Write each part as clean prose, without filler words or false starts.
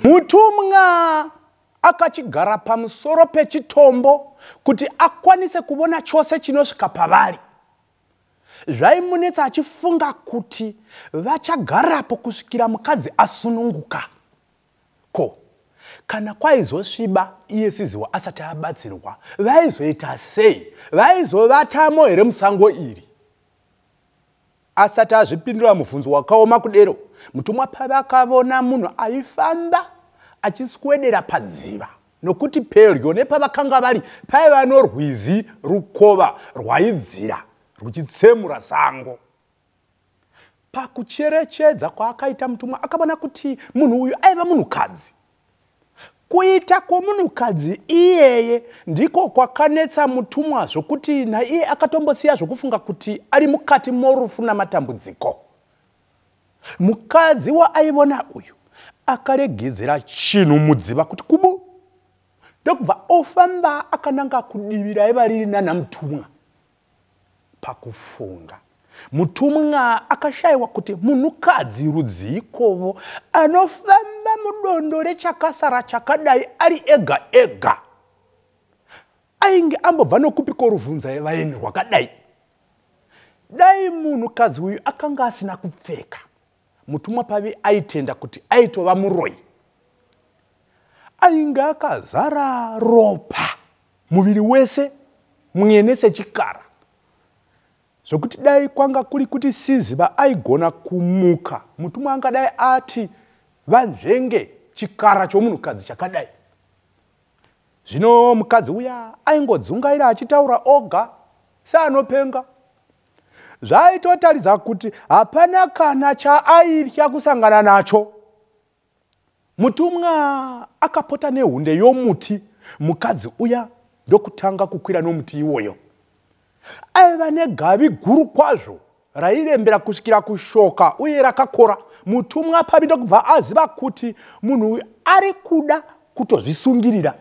Mutumwa akachigara pamusoro pechitombo kuti akwanise kuona chose chinosvika pavari. Zvaimunetsa achifunga kuti vachagarapo kusvikira mukadzi asununguka. Ko, kana kwaizosviba iye Siziwa asati abatsirwa, vaizoita sei? Vaizovatamo here musango iri? Asati azvipindura mubvunzo wakaoma kudero, mutumwa pavakavona munhu aifamba achiswedera padziva, nokuti pedyo nepavakanga vari paiva norwizi rukova rwaidzira ruchitsemura sango. Pakucherechedza kwaakaita mutumwa akaona kuti munhu uyu aiva munhukadzi. Kuita kwomunhukadzi iyeye ndiko kwakanetsa mutumwa zvokuti naiye akatombosiya zvokufunga kuti ari mukati morufu namatambudziko. Mukadzi waaivona uyu akaregedzera chinhu mudziva kuti kubu, ndokubva ofamba akananga kudivi raiva riri nana mutumwa. Pakufunga, mutumwa akashayiwa kuti munhukadzi rudzikovo anofamba mudondo rechakasara chakadai ari ega ega ainge ambobva nokupiko ruvhunza vaeni rwakadai. Dai munhukadzi uyu akanga asina kupfeka, mutumwa pavi aitenda kuti aitova muroi. Ainge akazara ropa muviri wese mwene sechikara, zvokuti dai kwanga kuri kuti Siziva aigona kumuka, mutumwa angadai ati vanzvenge chikara chomunhukadzi chakadai. Zvino mukadzi uya aingodzungaira achitaura oga seanopenga. Zvaitotaridza kuti hapana kana chaaitya kusangana nacho. Mutumwa akapota nehunde yomuti, mukadzi uya ndokutanga kukwira nomuti iwoyo. Aiva negavi guru kwazvo rairembera kusvikira kushoka uye rakakora. Mutumwa pavi ndokubva aziva kuti munhu uyu ari kuda kutozvisungirira.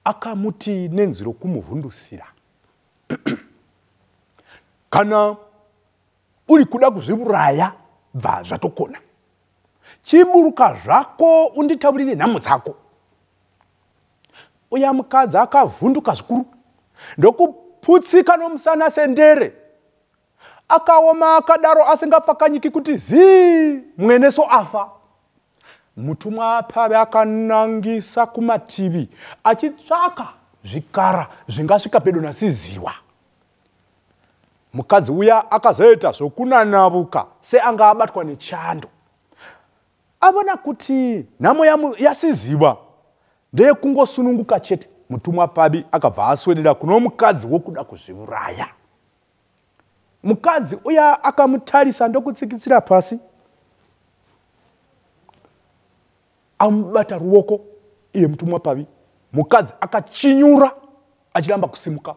Akamuti nenzwi rokumuvhundusira. Kana uri kuda kuzviuraya, bva zvatokona. Chiburuka zvako unditaurire nhamo dzako. Uya mukadzi akavhunduka zvikuru ndokuputsika nomusana sendere. Akaoma akadaro asingapfakanyiki kuti zii mweneso afa. Mutumwa pavi akanangisa kumativi achitsvaka zvikara zvingasvika pedo naSiziwa. Mukadzi uya akazoita zvokunanavuka seanga abatwa nechando. Avona kuti nhamo yaSiziwa ndeyekungosununguka chete. Mutumwa pavi akabva aswedera kuno mukadzi wokuda kuzviuraya. Mukadzi uya akamutarisa ndokutsikitsira pasi. Amubata ruoko iye mutumwa pavi. Mukadzi akachinyura achiramba kusimuka.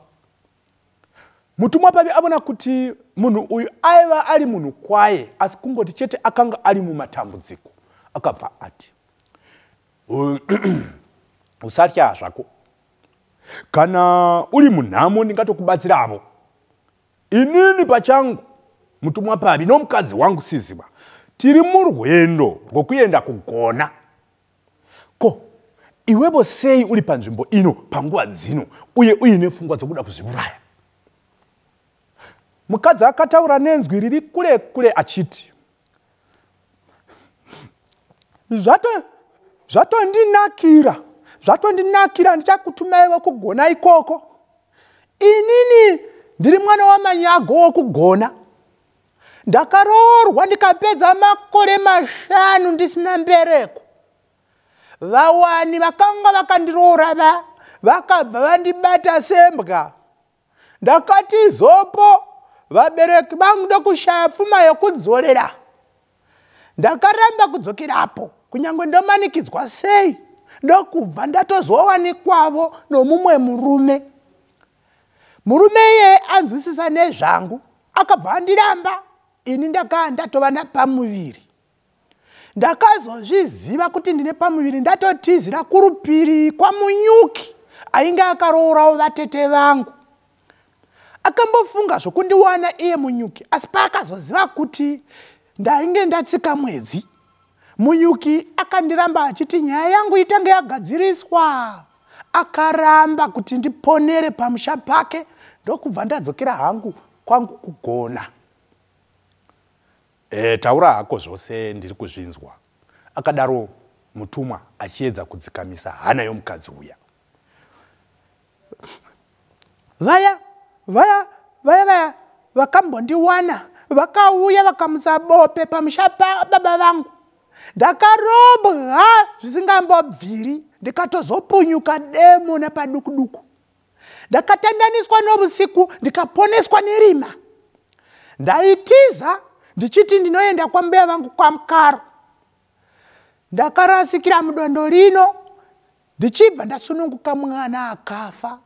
Mutumwa pavi avona kuti munhu uyu aiva ari munhu kwaye, asi kungoti chete akanga ari mumatambudziko. Akabva ati, usatya zvako. Kana uri munhamo ndingatokubatsiravo. Inini pachangu, mutumwa pavi nomukadzi wangu Siziwa, tiri murwendo rwokuenda kugona. Ko, iwevo sei uri panzvimbo ino panguva dzino uye uine pfungwa dzokuda kuzviuraya? Mukadzi akataura nenzwi riri kure kure achiti, zvatondinakira ndichakutumaiwo kugona ikoko. Inini ndiri mwana wamanyago wokugona. Ndakaroorwa ndikapedza makore 5 ndisina mbereko. Vawani vakanga vakandiroora vakabva vandibata sembwa. Ndakati zopo vabereki vangu ndokushaya pfuma yokudzorera. Ndakaramba kudzokerapo kunyange ndomanikidzwa sei, ndokubva ndatozowanikwavo nomumwe murume. Murume iye anzwisisa nezvangu, akabva andiramba. Ini ndakaa ndatova napamuviri. Ndakazozviziva kuti ndine pamuviri ndatotizira kurupiri kwamunyuki ainge akaroorawo vatete vangu. Akambofunga zvokundiwana iye munyuki, asi paakazoziva kuti ndainge ndatsika mwedzi, Munyuki akandiramba achiti nyaya yangu itange yagadziriswa. Akaramba kuti ndiponere pamusha pake, ndokubva ndadzokera hangu kwangu kugona. Taura hako zvose ndiri kuzvinzwa. Akadaro mutumwa achiedza kudzikamisa hana yomukadzi uya. Vaya vakambondiwana, vakauya vakamutsa bope pamusha baba vangu. Ndakarobwa zvisingambobviri, ndikatozopunyuka demo napadukuduku. Ndakatandaniswa nobusiku, ndikaponeswa nerima. Ndaitiza ndichiti ndinoenda kwa mbeya vangu kwa Mkaro. Ndakarasikira mudondo rino, ndichibva ndasununguka mwana akafa.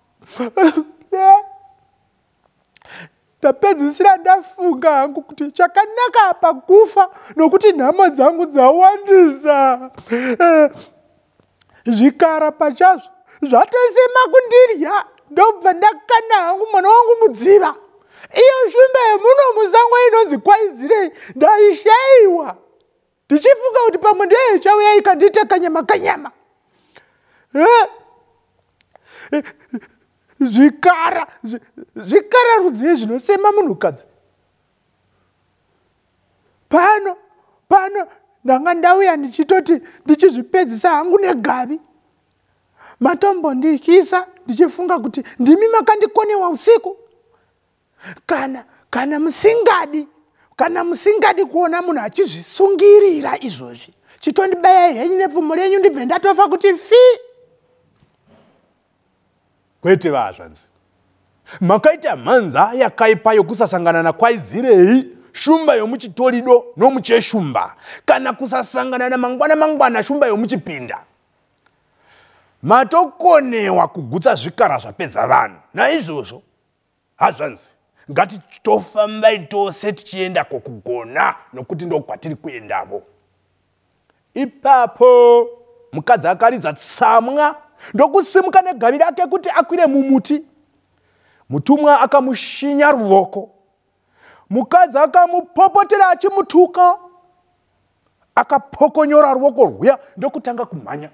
Ndapedzisira ndafunga hangu kuti chakanaka pakufa nokuti nhamo dzangu dzawandisa. Zvikara pachazvo zvatosema kundirya, ndobva ndakana hangu mwana wangu mudziva. Iyo shumba yemuno musango inonzi Kwaidzirei ndaishayiwa. Ndichifunga kuti pamwe ndiyo ichauya ikanditeka kanyama. Zvikara rudziye zvinosema munhukadzi. Pano ndanga ndauya ndichitoti ndichizvipedzisa hangu negavi. Matombondikisa ndichifunga kuti ndimi makandikonewa usiku. Kana musingadi kuona munhu achizvisungirira izvozvi, chitondibaya henyu nepfumo renyu ndibve ndatofa kuti fi. Kwete vazvanzi. Makaita mhanza yakaipa yokusasangana naKwaidzirei, shumba yomuchitorido nomucheshumba, kana kusasangana mangwana shumba yomuchipinda. Matokonewa kugutsa zvikara zvapedza vanhu. Naizvozvo hazvanzi, ngatitofambai tose tichienda kokugona nokuti ndokwatiri kuendavo. Ipapo mukadzi akaridza tsamwa ndokusimuka negavi rake kuti akwire mumuti. Mutumwa akamushinya ruoko. Mukadzi akamupopotera achimutuka. Akapokonyora ruoko rwuya ndokutanga kumhanya.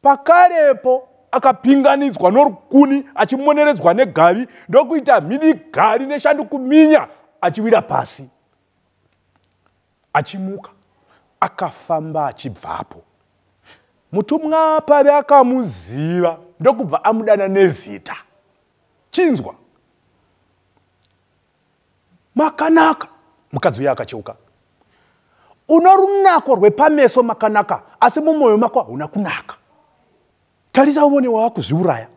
Pakarepo akapinganidzwa norukuni achimoneredzwa negavi ndokuita mhidigari neshandukuminya achiwira pasi. Achimuka akafamba achibvapo. Mutumwa pave akamuziva ndokubva amudana nezita. Chinzwa. Makanaka. Mukadzi uya akacheuka. Uno runako rwepameso makanaka, asi mumwoyo mako hauna kunaka. Tarisa umone wakuzviuraya.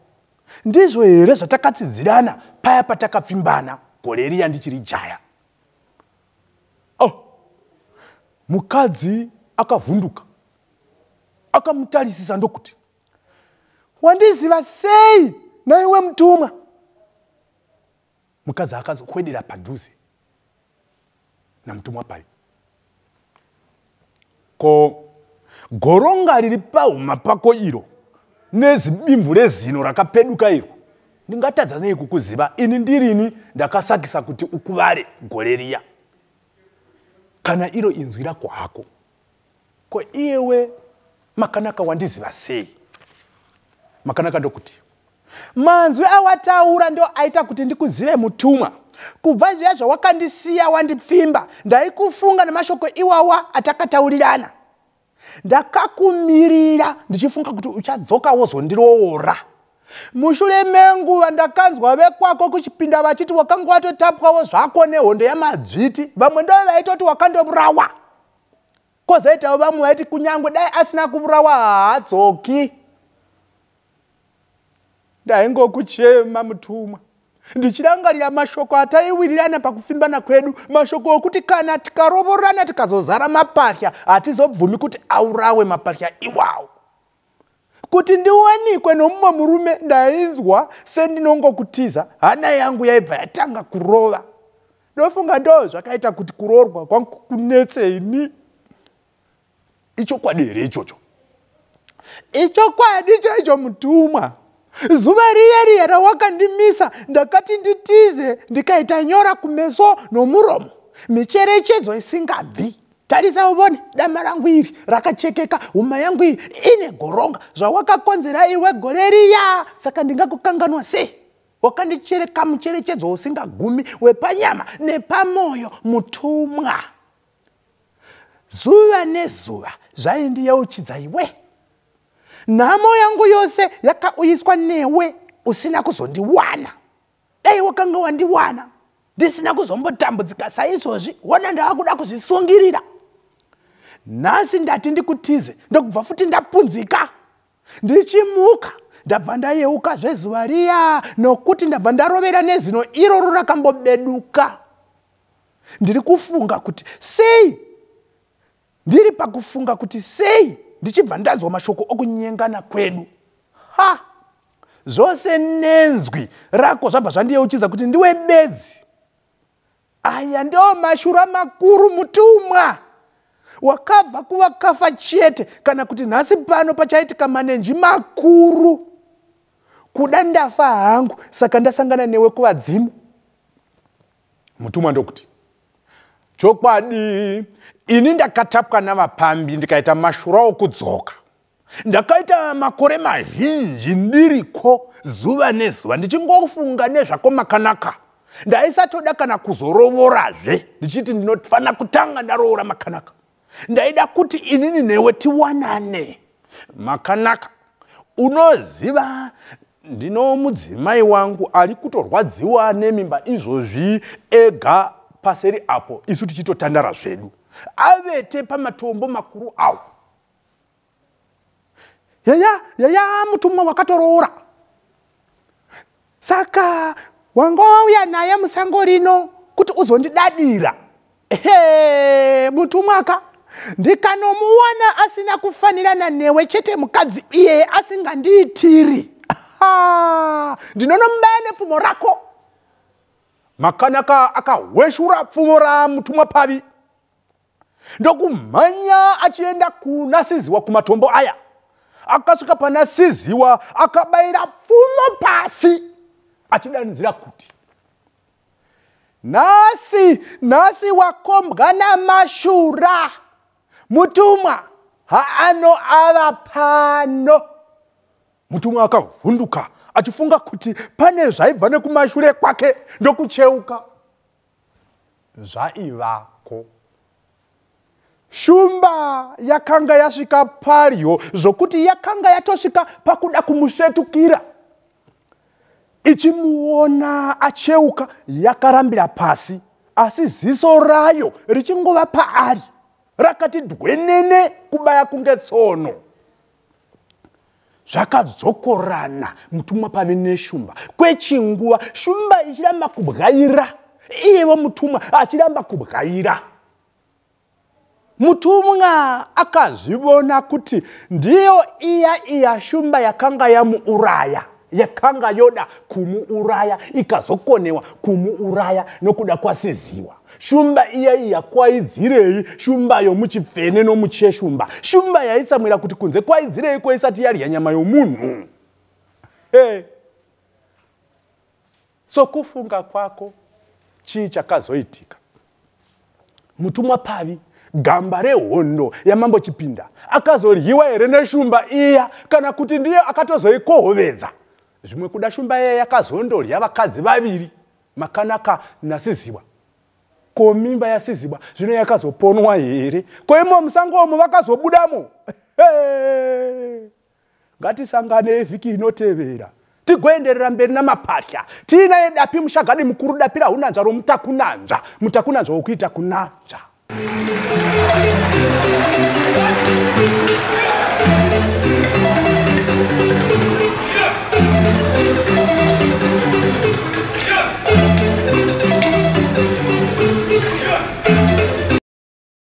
Ndizvo here zvatakatsidzirana paya patakapfimbana gore riya ndichiri jaya. Mukadzi akavhunduka. Akamutarisisa ndokuti, wandiziva sei naiwe mutumwa? Mukadzi akazokwedera padhuze namutumwa payo. Ko goronga riri pahuma pako iro nezibimvu rezino rakapeduka iro, ndingatadza nei kukuziva ini ndirini ndakasakisa kuti ukuvare gore riya. Kana iro inzwi rako hako, ko iyewe makanaka wandiziva sei? Makanaka ndokuti, manzwi awataura ndo aita kuti ndikuzive mutumwa. Kubva zviya zvawakandisiya wandipfimba, ndaikufunga namashoko iwawa atakataurirana. Ndakakumirira ndichifunga kuti uchadzoka wozondiroora. Mushure menguva ndakanzwa vekwako kuchipinda vachiti wakanga watotapwawo zvako nehondo yamadzviti, vamwe ndo vaitoti wakandoburawa. Kozoitawo vamwe vaiti kunyangwe dai asina kuburawa haadzoki. Ndaingokuchema mutumwa, ndichirangarira mashoko ataiwirirana pakufimbana kwedu, mashoko okuti kana tikarovorana tikazozara mapahya hatizobvumi kuti aurawe mapahya iwawo. Kuti ndiwanikwe nomumwe murume ndainzwa sendinongokutiza, hana yangu yaibva yatanga kurova. Ndofunga ndo zvakaita kuti kuroorwa kwangu kunetseni. Ichokwadi here ichocho? Ichokwadi chaicho mutumwa. Zuva riya rawakandimisa ndakati nditize ndikaita nyora kumeso nomuromo, micherechedzo isingabvi. tarisa ubone dama rangu iri rakachekeka, huma yangu iri ine goronga, zvawakakonzera iwe gore riya, saka ndingakukanganwa sei? Wakandichereka mucherechedzo usingagumi wepanyama nepamoyo, mutumwa. Zuva nezuva zvaindiyeuchidza iwe. Nhamo yangu yose yakauyiswa newe usina kuzondiwana. Dai wakanga wandiwana ndisina kuzombotambudzika saizvozvi, wona ndaakuda kuzvisungirira. Nhasi ndati ndikutize ndokubva futi ndapunzika. Ndichimuka ndabva ndayeuka zvezuva riya, nokuti ndabva ndarovera nezino iroro rakambobeduka. Ndiri kufunga kuti sei, ndiri pakufunga kuti sei ndichibva ndanzwa mashoko okunyengana kwedu. Ha! Zvose nenzwi rako zvabva zvandiyeuchidza kuti ndiwe bedzi. Aya ndiwo mashura makuru, mutumwa. Wakabva kuvakafa chete, kana kuti nhasi pano pachaitika manenji makuru. Kuda ndafa hangu, saka ndasangana newe kuvadzimu. Mutumwa ndokuti, chokwadi, ini ndakatapwa navapambi ndikaita mashura okudzoka. Ndakaita makore mazhinji ndiriko zuva nezuva ndichingofunga nezvako makanaka. Ndaisatoda kana kuzorovorazve ndichiti ndinofana kutanga ndaroora makanaka. Ndaida kuti inini newe tiwanane makanaka. Unoziva ndino mudzimai wangu ari kutorwadziwa nemimba izvozvi ega paseri apo isu tichitotandara zvedu. Avete pamatombo makuru awo. Yaya mutumwa wakatoroora. Saka wangouya naye musango rino kuti uzondidadira. Mutumwaka, ndikanomuwana asina kufanirana newe chete mukadzi iye asingandiitiri. Ndinonomubaya nepfumo rako. Makanaka akahweshura pfumo ramutumwa Pavi. Ndokumhanya achienda kunasiziwa kumatombo aya. Akasvika panasiziwa akabayira pfumo pasi achidanidzira kuti, Nasi wakombwana mashura. Mutumwa haano ava pano. Mutumwa akavhunduka achifunga kuti pane zvaibva nekumashure kwake ndokucheuka. Zvaivako. Shumba yakanga yasvika paryo zvokuti yakanga yatosvika pakuda kumusvetukira. Ichimuona acheuka yakarambira pasi, asi ziso rayo richingova paari. Rakati dwenene kubaya kunge tsono. Zvakadzokorana mutumwa Pavi neshumba. Kwechinguva shumba ichiramba kubwaira, iyewo mutumwa achiramba kubwaira. Mutumwa akazvibona kuti ndiyo iya shumba yakanga yamuuraya, yakanga yoda kumuuraya, ikazokonewa kumuuraya nokuda kwasiziwa. Shumba iya kwaidzirei, shumba yomuchifene nomucheshumba. Shumba yaitsamwira kuti kunze kwaidzirei isati yarya nyama yomunhu. So kufunga kwako chii chakazoitika? Mutumwa Pavi, gamba rehondo yamambo Chipinda, akazoryiwa here neshumba iya, kana kuti ndiye akatozoikohovedza. Zvimwe kuda shumba iya yakazondorya vakadzi vaviri, Makanaka naSiziwa. Ko mimba yaSiziwa zvino yakazoponwa here? Ko imo musango omo vakazobudamo? Ngatisangane vhiki inotevera tigoenderera mberi namapatya. Tiinaye dapi mushagadi mukuru, dapi raunanzva romutakunanzva, mutakunanzva wokuita kunanzva.